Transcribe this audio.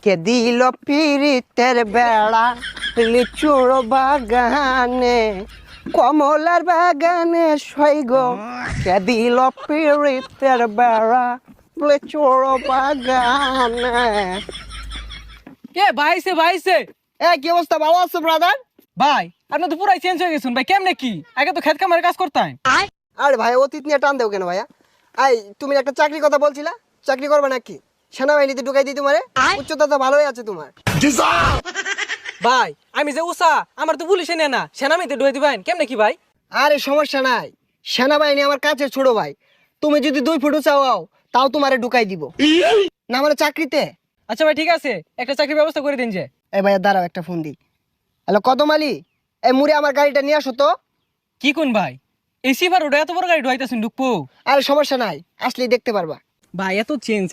কে দিল পিরিতের বেড়া লিচুর বাগানে কমলার বাগানে সৈগ কে দিল পিরিতের বেড়া লিচুর বাগানে। কে ভাইছে কি অবস্থা, ভালো আছো ব্রাদার? ভাই আপনি তো পুরাই চেঞ্জ হয়ে গেছেন ভাই, কেমনে কি আগে তো খেত কামারে কাজ করতাম। আরে ভাই অতীত নিয়ে টান দেও কেন ভাইয়া? তুমি একটা চাকরির কথা বলছিলা, চাকরি করবে নাকি? সেনাবাহিনীতে ঢুকাই দিই তোমারে, উচ্চতা তো ভালোই আছে তোমার। ভাই আমি যে উষা আমার তো পুলিশে নেয় না, সেনামিতে ডুয়ে দিবেন কেমনে কি ভাই? আরে সমস্যা নাই, সেনাবাহিনী আমার কাছে ছোট ভাই। তুমি যদি 2 ফুট চাও তাও তোমারে ঢুকাই দিব না মানে চাকরিতে। আচ্ছা ভাই ঠিক আছে, একটা চাকরির ব্যবস্থা করে দিন যে। এই ভাইয়া দাঁড়াও, একটা ফোন দিই। হ্যালো কদম আলী, এই মুড়ে আমার গাড়িটা নিয়ে আসো তো। কি কোন ভাই, এই সিফার ওটা এত বড় গাড়ি ঢুকাইতেছেন ঢুকবো? আরে সমস্যা নাই, আসলেই দেখতে পারবা। ভাই এত চেঞ্জ